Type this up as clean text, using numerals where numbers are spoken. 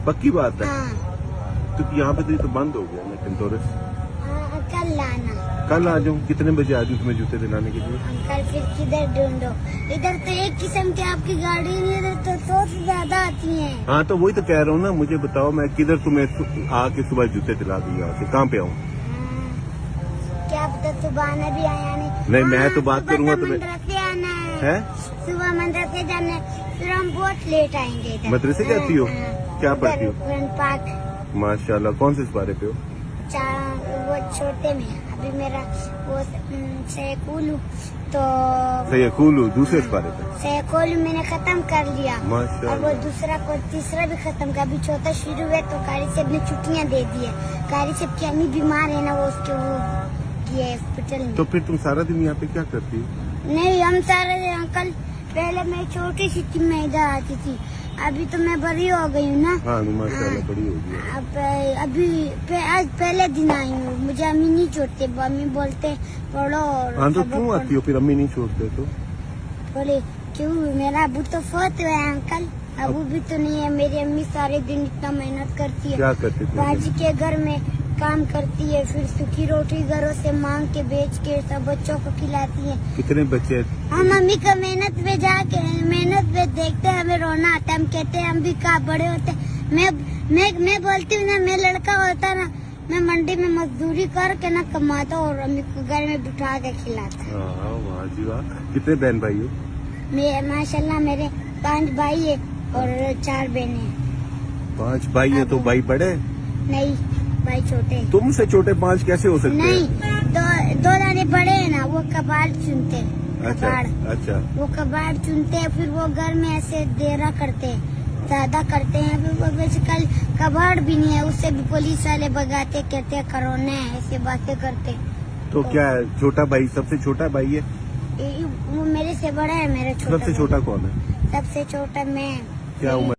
पक्की बात है? हाँ। तो यहाँ पे तो ये तो बंद हो गया ना टिंटोरस। कल लाना। कल आ जाऊँ? कितने बजे आ जाऊँ तुम्हें जूते दिलाने के लिए? अंकल फिर किधर ढूंढो? इधर तो एक किस्म की आपकी गाड़ी नहीं, इधर तो 100 से ज्यादा आती हैं। हाँ तो वही तो कह रहा हूँ ना, मुझे बताओ मैं किधर तुम्हें आके सुबह जूते दिला दूँ यहाँ से, कहाँ पे आऊँ? क्या पता सुबह आना भी आया नहीं। नहीं, मैं तो बात करूंगा तुम्हें। मदरसे आना है? सुबह मदरसे जाना है, फिर हम बहुत लेट आएंगे इधर। मदरसे जाती हो? क्या पढ़ती हो? पाक। माशाल्लाह। कौन से इस बारे पे हो? वो छोटे में, अभी मेरा वो सैकुलू तो सैकुलू दूसरे इस बारे पे। सैकुलू मैंने खत्म कर लिया और माशाल्लाह। वो दूसरा को तीसरा भी खत्म कर, अभी चौथा शुरू है तो कारी सेब ने छुट्टियां दे दी है। कारी सेब की अम्मी बीमार है ना, वो उसके वो किए हॉस्पिटल में। तो फिर तुम सारा दिन यहाँ पे क्या करती हो? नहीं हम सारे अंकल, पहले मैं छोटी सी थी, मैं इधर आती थी, अभी तो मैं बड़ी हो गई हूँ ना। हाँ माशाल्लाह बड़ी हो गई। अब अभी आज पहले दिन आई हूँ, मुझे अम्मी नहीं छोड़ते, अम्मी बोलते पढ़ो। हाँ तो क्यों आती हो फिर? अम्मी नहीं छोड़ते तो? बोले क्यों, मेरा अबू तो फौत हुआ है अंकल, अबू भी तो नहीं है। मेरी अम्मी सारे दिन इतना मेहनत करती है, क्या करती थी? बाजी के घर में काम करती है, फिर सूखी रोटी घरों से मांग के बेच के सब बच्चों को खिलाती है। कितने बच्चे? हम मम्मी को मेहनत पे जाके मेहनत पे देखते हैं, हमें रोना आता है, हम कहते हैं हम भी कहाँ बड़े होते। मैं बोलती हूँ ना, मैं लड़का होता ना, मैं मंडी में मजदूरी करके ना कमाता और अम्मी को घर में बिठा के खिलाता। वाह जी वाह। कितने बहन भाई हो? माशाल्लाह मेरे 5 भाई है और 4 बहनें। 5 भाई है तो भाई बड़े? नहीं, भाई छोटे। तुमसे छोटे 5 कैसे हो सकते नहीं, हैं? दो दाने बड़े हैं ना, वो कबाड़ चुनते हैं। अच्छा अच्छा। वो कबाड़ चुनते हैं, फिर वो घर में ऐसे देरा करते हैं, ज्यादा करते हैं। फिर वो बेसिकली कबाड़ भी नहीं है, उससे भी पुलिस वाले भगाते, कहते हैं कोरोना है, ऐसे बातें करते। तो क्या है, छोटा भाई सबसे छोटा भाई है? वो मेरे से बड़ा है, मेरा छोटा। सबसे छोटा कौन है? सबसे छोटा मैं। क्या उम्र?